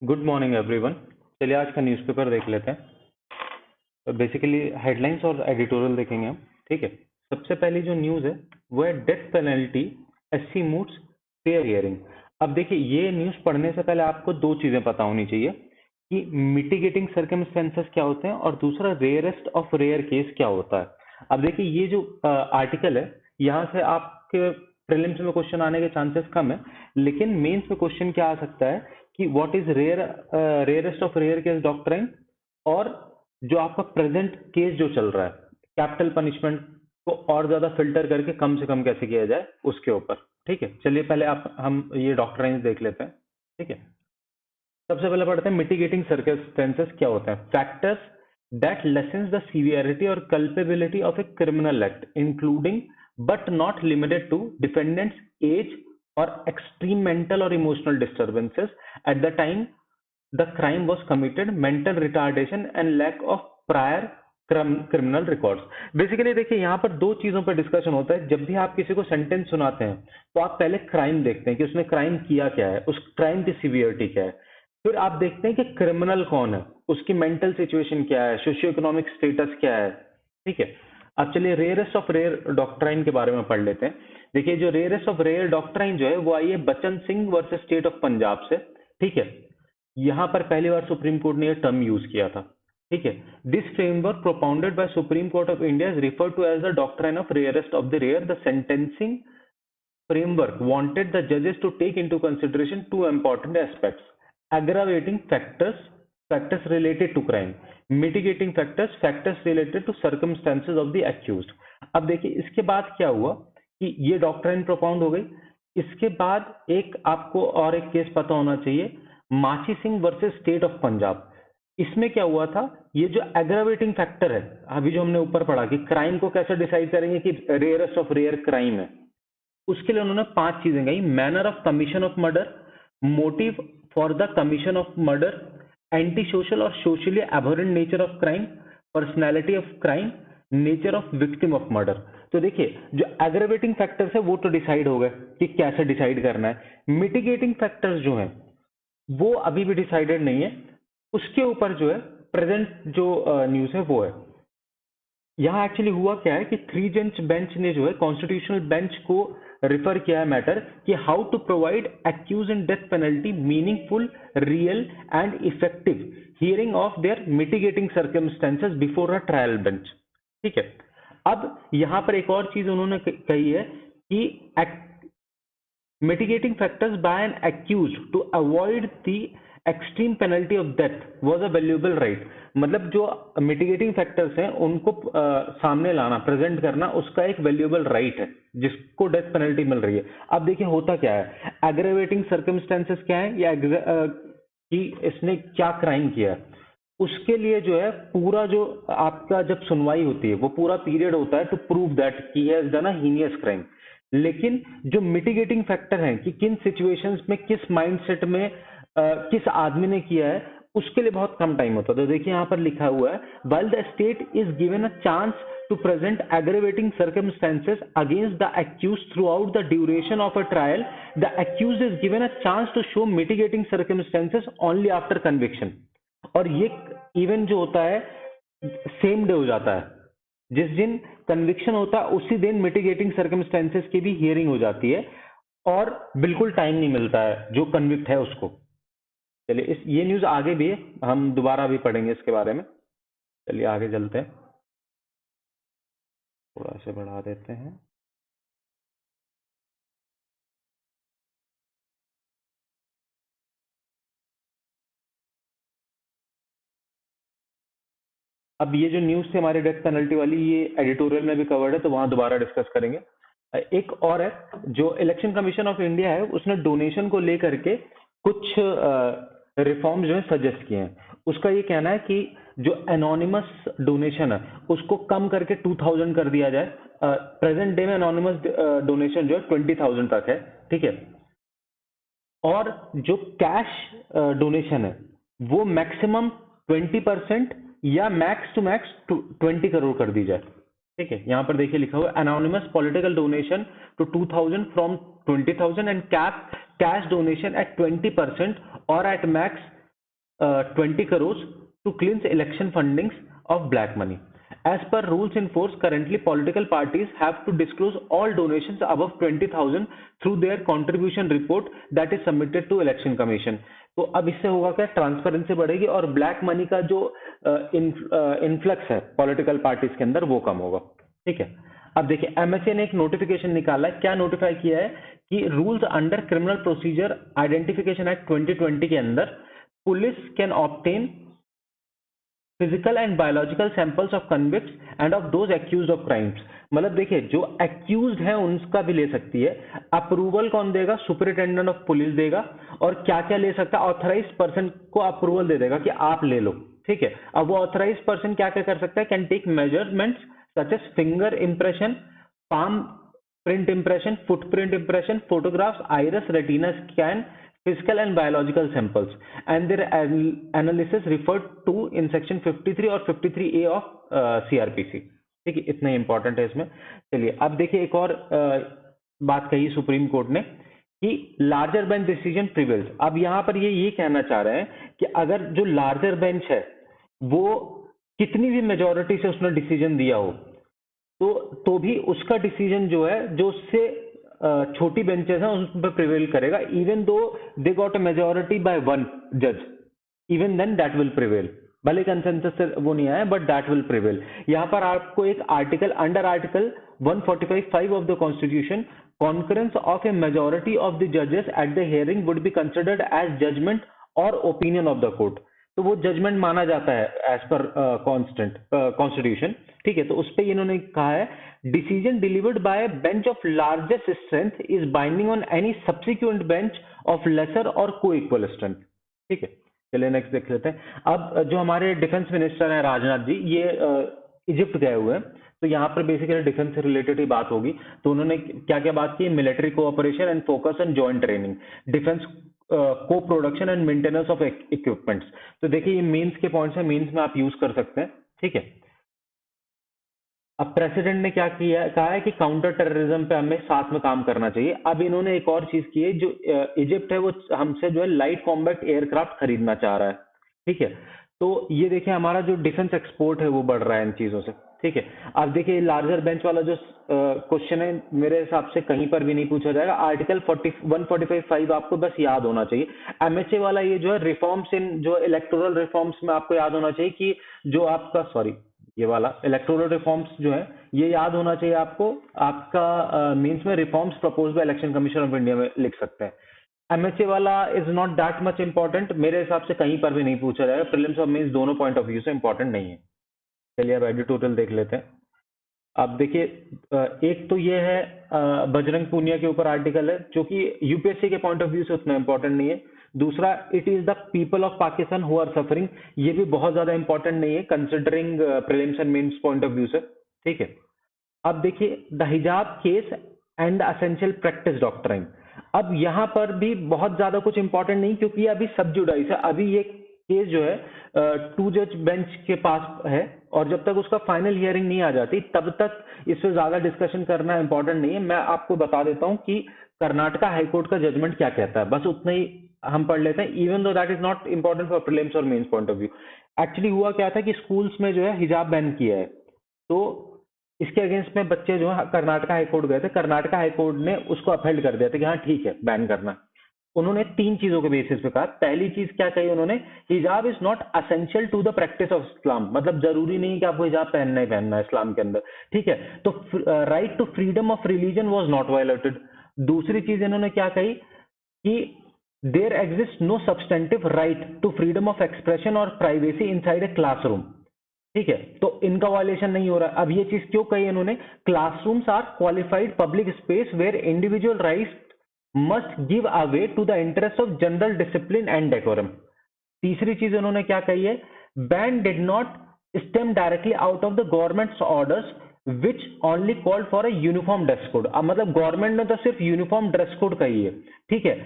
Good morning everyone. चलिए आज का न्यूज़पेपर देख लेते हैं। बेसिकली हेडलाइंस और एडिटोरियल देखेंगे हम। ठीक है। सबसे पहली जो न्यूज़ है वो है death penalty, SC moves fair hearing. अब देखिए, ये न्यूज़ पढ़ने से पहले आपको दो चीजें पता होनी चाहिए कि मिटिगेटिंग सर्कमस्टेंसेस क्या होते हैं और दूसरा रेयरेस्ट ऑफ रेयर केस क्या होता है। अब देखिए, ये जो आर्टिकल है, यहाँ से आपके प्रीलिम्स में क्वेश्चन आने के चांसेस कम है, लेकिन मेंस में क्वेश्चन क्या आ सकता है कि what is rarest of rare case doctrine, और जो आपका प्रेजेंट केस जो चल रहा है, कैपिटल पनिशमेंट को और ज्यादा फिल्टर करके कम से कम कैसे किया जाए उसके ऊपर। ठीक है, चलिए पहले आप हम ये डॉक्ट्राइन देख लेते हैं। ठीक है, सबसे पहले पढ़ते हैं मिटिगेटिंग सर्कमस्टेंसेस क्या होते हैं। Factors that lessens the severity और culpability of a criminal act, including but not limited to defendants age और एक्सट्रीम मेंटल और emotional disturbances at the time the crime was committed, mental retardation and lack of prior criminal records. Basically देखिए, यहाँ पर दो चीजों पर discussion होता है। जब भी आप किसी को सेंटेंस सुनाते हैं तो आप पहले क्राइम देखते हैं कि उसने क्राइम किया क्या है, उस क्राइम की सीवियरिटी क्या है। फिर आप देखते हैं कि क्रिमिनल कौन है, उसकी मेंटल सिचुएशन क्या है, सोशियो इकोनॉमिक स्टेटस क्या है। ठीक है। अब चलिए रेयरेस्ट ऑफ रेयर डॉक्ट्राइन के बारे में पढ़ लेते हैं। देखिए, जो रेयरेस्ट ऑफ रेयर डॉक्ट्राइन जो है वो आई है बचन Singh versus state of Punjab से। ठीक है, यहां पर पहली बार सुप्रीम कोर्ट ने यह टर्म यूज किया था। ठीक है, this framework propounded by Supreme Court of India is referred to as the doctrine of rarest of the rare. The sentencing framework wanted the judges to take into consideration two important aspects: aggravating factors, factors related to crime; mitigating factors, factors related to circumstances of the accused. अब देखिए, इसके बाद क्या हुआ कि ये doctrine प्रोपाउंड हो गई। इसके बाद एक आपको और एक केस पता होना चाहिए, माची Singh versus state of Punjab. इसमें क्या हुआ था, ये जो एग्रावेटिंग फैक्टर है, अभी जो हमने ऊपर पढ़ा कि क्राइम को कैसे डिसाइड करेंगे कि रेयरेस्ट ऑफ रेयर क्राइम है, उसके लिए उन्होंने पांच चीजें कही: manner of commission of murder, motive for the commission of murder, anti social और socially abhorrent nature of crime, personality of crime, nature of victim of murder. तो देखिए, जो एग्रेवेटिंग फैक्टर्स है वो तो डिसाइड हो गए कि कैसे डिसाइड करना है। मिटिगेटिंग फैक्टर्स जो है वो अभी भी डिसाइडेड नहीं है। उसके ऊपर जो है प्रेजेंट जो न्यूज है वो है, यहाँ एक्चुअली हुआ क्या है कि थ्री जज बेंच ने जो है कॉन्स्टिट्यूशनल बेंच को रिफर किया है मैटर कि how to provide accused in death penalty meaningful, real and effective hearing of their mitigating circumstances before a trial bench. ठीक है। अब यहाँ पर एक और चीज उन्होंने कही है कि mitigating factors by an accused to avoid the extreme penalty of death was a valuable right। मतलब जो मिटिगेटिंग फैक्टर्स हैं उनको सामने लाना, प्रेजेंट करना, उसका एक वैल्यूएबल राइट है जिसको डेथ पेनल्टी मिल रही है। अब देखिए होता क्या है, एग्रेवेटिंग सर्कमस्टेंसेस क्या है, या कि इसने क्या क्राइम किया है, उसके लिए जो है पूरा जो आपका जब सुनवाई होती है वो पूरा पीरियड होता है to prove that he has done a heinous crime. लेकिन जो मिटिगेटिंग फैक्टर हैं कि किन सिचुएशंस में, किस माइंडसेट में, किस आदमी ने किया है, उसके लिए बहुत कम टाइम होता है। तो देखिए यहाँ पर लिखा हुआ है, while the state is given a chance to present aggravating circumstances against the accused throughout the duration of a trial, the accused is given a chance to show mitigating circumstances only after conviction। और ये even जो होता है same day हो जाता है, जिस दिन कन्विक्शन होता है उसी दिन मिटिगेटिंग सर्कमस्टेंसेस की भी हियरिंग हो जाती है, और बिल्कुल टाइम नहीं मिलता है जो कन्विक्ट है उसको। चलिए, इस ये न्यूज आगे भी है, हम दोबारा भी पढ़ेंगे इसके बारे में। चलिए आगे चलते हैं, थोड़ा से बढ़ा देते हैं। अब ये जो न्यूज थी हमारे डेथ पेनल्टी वाली, ये एडिटोरियल में भी कवर्ड है, तो वहां दोबारा डिस्कस करेंगे। एक और है, जो इलेक्शन कमीशन ऑफ इंडिया है उसने डोनेशन को लेकर के कुछ रिफॉर्म जो है सजेस्ट किए हैं। उसका ये कहना है कि जो एनोनिमस डोनेशन है उसको कम करके 2000 कर दिया जाए। प्रेजेंट डे में एनोनिमस डोनेशन जो है 20,000 तक है। ठीक है। और जो कैश डोनेशन है वो मैक्सिमम 20% या मैक्स टू मैक्स 20 करोड़ कर दी जाए। ठीक है, यहाँ पर देखिए लिखा हुआ anonymous political donation to 2000 from 20,000 and cap cash donation at 20% और at max 20 crores to cleanse election fundings of black money. As per rules in force, currently political parties have to disclose all donations above 20,000 through their contribution report that is submitted to election commission. तो अब इससे होगा क्या, transparency बढ़ेगी और black money का जो influx है पॉलिटिकल पार्टीज के अंदर वो कम होगा। ठीक है, अब देखिए एमएचए ने एक नोटिफिकेशन निकाला है, क्या नोटिफाई किया है कि rules under criminal procedure identification act 2020 के अंदर police can obtain physical and biological samples of convicts end of those accused of crimes. मतलब देखिए जो एक्यूज्ड है उनका भी ले सकती है। अप्रूवल कौन देगा, सुपरिटेंडेंट ऑफ पुलिस देगा। और क्या क्या ले सकता है, ऑथराइज्ड पर्सन को अप्रूवल दे देगा कि आप ले लो। ठीक है, अब वो ऑथराइज्ड पर्सन क्या क्या कर सकता है, can take measurements such as finger impression, palm print impression, footprint impression, photographs, iris, retina scan, physical and biological samples and their analysis referred to in section 53 और 53A of CRPC। ठीक है, इतना ही important है इसमें। चलिए अब देखिए एक और बात कही सुप्रीम कोर्ट ने कि लार्जर बेंच डिसीजन प्रिवेल्स। अब यहाँ पर ये कहना चाह रहे हैं कि अगर जो लार्जर बेंच है वो कितनी भी मेजोरिटी से उसने डिसीजन दिया हो तो भी उसका डिसीजन जो है जो उससे छोटी बेंचेस हैं उस पर प्रिवेल करेगा, even though they got a majority by one जज, even then that will prevail. भले कंसेंसस से वो नहीं आया बट दैट विल प्रिवेल। यहाँ पर आपको एक article under article 145(5) of the constitution, concurrence of a majority of the जजेस at the hearing would be considered as judgment और ओपिनियन ऑफ द कोर्ट। तो वो जजमेंट माना जाता है एज पर कॉन्स्टिट्यूशन। ठीक है, तो उस पर इन्होंने कहा है decision delivered by bench of largest strength is binding on any subsequent bench of lesser or को इक्वल स्ट्रेंथ। ठीक है, चलिए नेक्स्ट देख लेते हैं। अब जो हमारे डिफेंस मिनिस्टर हैं राजनाथ जी, ये इजिप्ट गए हुए हैं, तो यहाँ पर बेसिकली डिफेंस से रिलेटेड ही बात होगी। तो उन्होंने क्या क्या बात की, military cooperation and focus on joint training, defence co production and maintenance of equipments. तो देखिए ये मेंस के पॉइंट्स हैं, मेंस में आप यूज कर सकते हैं। ठीक है, अब प्रेसिडेंट ने क्या किया, कहा है कि काउंटर टेररिज्म पे हमें साथ में काम करना चाहिए। अब इन्होंने एक और चीज की है, जो इजिप्ट है वो हमसे जो है लाइट कॉम्बैट एयरक्राफ्ट खरीदना चाह रहा है। ठीक है, तो ये देखिए हमारा जो डिफेंस एक्सपोर्ट है वो बढ़ रहा है इन चीजों से। ठीक है, अब देखिए लार्जर बेंच वाला जो क्वेश्चन है मेरे हिसाब से कहीं पर भी नहीं पूछा जाएगा। आर्टिकल 145(5) आपको बस याद होना चाहिए। एमएचए वाला ये जो है रिफॉर्म्स इन जो इलेक्टोरल रिफॉर्म्स में आपको याद होना चाहिए कि जो आपका ये वाला इलेक्टोरल रिफॉर्म्स जो है ये याद होना चाहिए आपको। आपका मींस में reforms propose by election commission of India में लिख सकते हैं। एमएचए वाला is not that much important, मेरे हिसाब से कहीं पर भी नहीं पूछा जाएगा। प्रीलिम्स और मेंस दोनों पॉइंट ऑफ व्यू से इंपॉर्टेंट नहीं है। चलिए अब एडिटोरियल देख लेते हैं। अब देखिए एक तो ये है बजरंग पूनिया के ऊपर आर्टिकल है जो कि यूपीएससी के पॉइंट ऑफ व्यू से उतना इंपॉर्टेंट नहीं है। दूसरा, it is the people of Pakistan who are suffering, ये भी बहुत ज्यादा इंपॉर्टेंट नहीं है considering prelims and mains point of view से। ठीक है, अब देखिए the hijab case and essential practice doctrine. अब यहाँ पर भी बहुत ज्यादा कुछ इंपॉर्टेंट नहीं, क्योंकि अभी सब जुडाइस है। अभी ये केस जो है 2 जज बेंच के पास है और जब तक उसका फाइनल हियरिंग नहीं आ जाती तब तक इस पे ज्यादा डिस्कशन करना इंपॉर्टेंट नहीं है। मैं आपको बता देता हूं कि कर्नाटका हाईकोर्ट का जजमेंट क्या कहता है, बस उतना ही हम पढ़ लेते हैं, even though that is not important for prelims और mains point of view. Actually हुआ क्या था कि स्कूल्स में जो है हिजाब बैन किया है, तो इसके अगेंस्ट में बच्चे जो है कर्नाटका हाईकोर्ट गए थे। कर्नाटका हाईकोर्ट ने उसको अपहेल्ड कर दिया था कि हाँ ठीक है बैन करना। उन्होंने 3 चीजों के बेसिस पे कहा। पहली चीज क्या कही उन्होंने, hijab is not essential to the practice of Islam, मतलब जरूरी नहीं कि आपको हिजाब पहनना ही पहनना है इस्लाम के अंदर। ठीक है, तो right to freedom of religion was not violated. दूसरी चीज इन्होंने क्या कही कि there exist no substantive right to freedom of expression और प्राइवेसी इनसाइड ए क्लासरूम। ठीक है, तो इनका वायलेशन नहीं हो रहा। अब ये चीज क्यों कही इन्होंने, classrooms are qualified public space where individual rights must give away to the interest of general discipline and decorum। तीसरी चीज उन्होंने क्या कही है, ban did not stem directly out of the government's orders which only called for a uniform dress code। अब मतलब government ने तो सिर्फ यूनिफॉर्म ड्रेस कोड कही है, ठीक है,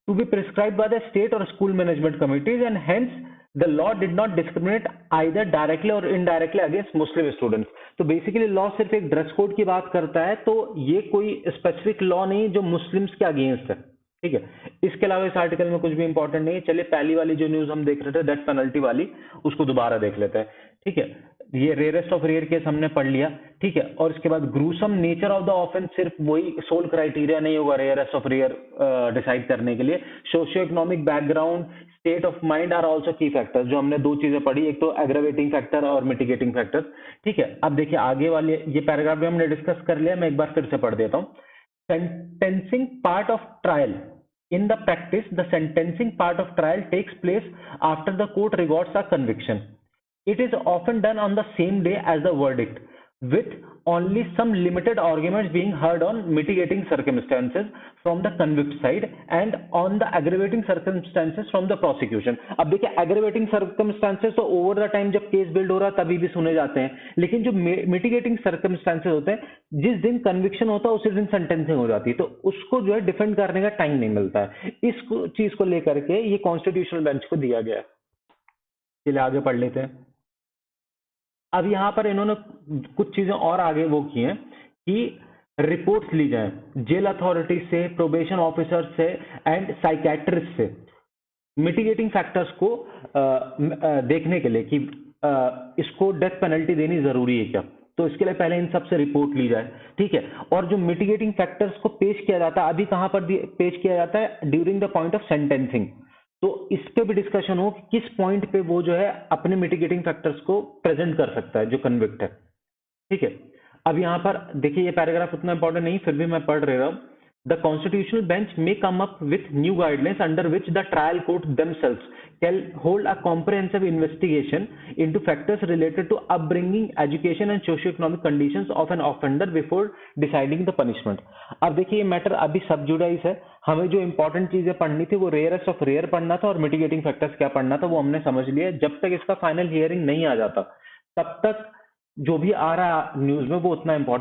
to be prescribed by the state or school management committees and hence the law did not discriminate either directly or indirectly against Muslim students। तो बेसिकली लॉ सिर्फ एक ड्रेस कोड की बात करता है, तो ये कोई स्पेसिफिक लॉ नहीं जो मुस्लिम्स के अगेंस्ट है। ठीक है। इसके अलावा इस आर्टिकल में कुछ भी इंपॉर्टेंट नहीं है। चलिए पहली वाली जो न्यूज हम देख रहे थे डेथ पेनल्टी वाली, उसको दोबारा देख लेते हैं। ठीक है, ये रेयरेस्ट ऑफ रेयर केस हमने पढ़ लिया। ठीक है, और इसके बाद gruesome nature of the offence सिर्फ वही सोल क्राइटेरिया नहीं होगा रेयरेस्ट ऑफ रेयर डिसाइड करने के लिए। Socio economic background, state of mind are also key factors, जो हमने दो चीजें पढ़ी, एक तो एग्रावेटिंग फैक्टर और मिटिगेटिंग फैक्टर। ठीक है, अब देखिए आगे वाले ये पैराग्राफ भी हमने डिस्कस कर लिया, मैं एक बार फिर से पढ़ देता हूँ। Sentencing part of trial. In the practice, the sentencing part of trial takes place after the court records a conviction. It is often done on the same day as the verdict, with only some limited arguments being heard on mitigating circumstances from the convict side and on the aggravating circumstances from the prosecution. अब देखिए aggravating circumstances तो over the time जब case build हो रहा है तभी भी सुने जाते हैं, लेकिन जो mitigating circumstances होते हैं जिस दिन कन्विक्शन होता है उसी दिन सेंटेंसिंग हो जाती है, तो उसको जो है डिफेंड करने का टाइम नहीं मिलता है। इस चीज को लेकर के ये कॉन्स्टिट्यूशनल बेंच को दिया गया है। चलिए आगे पढ़ लेते हैं। अब यहाँ पर इन्होंने कुछ चीजें और आगे वो की हैं कि रिपोर्ट्स ली जाएं जेल अथॉरिटी से, प्रोबेशन ऑफिसर से एंड साइकेट्रिस्ट से, मिटिगेटिंग फैक्टर्स को देखने के लिए कि इसको डेथ पेनल्टी देनी जरूरी है क्या। तो इसके लिए पहले इन सब से रिपोर्ट ली जाए। ठीक है, और जो मिटिगेटिंग फैक्टर्स को पेश किया जाता है, अभी कहां पर पेश किया जाता है, during the point of sentencing. तो इस पे भी डिस्कशन हो कि किस पॉइंट पे वो जो है अपने मिटिगेटिंग फैक्टर्स को प्रेजेंट कर सकता है जो कन्विक्ट है। ठीक है, अब यहाँ पर देखिए ये पैराग्राफ उतना इंपॉर्टेंट नहीं, फिर भी मैं पढ़ रहा हूँ। The constitutional bench may come up with new guidelines under which the trial court themselves can hold a comprehensive investigation into factors related to upbringing, education and socio-economic conditions of an offender before deciding the punishment. अब देखिए ये matter अभी सब जुडाइस है, हमें जो important चीजें पढ़नी थी वो रेयरेस्ट ऑफ रेयर पढ़ना था और मिटिगेटिंग फैक्टर्स क्या पढ़ना था वो हमने समझ लिया। जब तक इसका फाइनल हियरिंग नहीं आ जाता तब तक जो भी आ रहा न्यूज में वो उतना इंपॉर्टेंट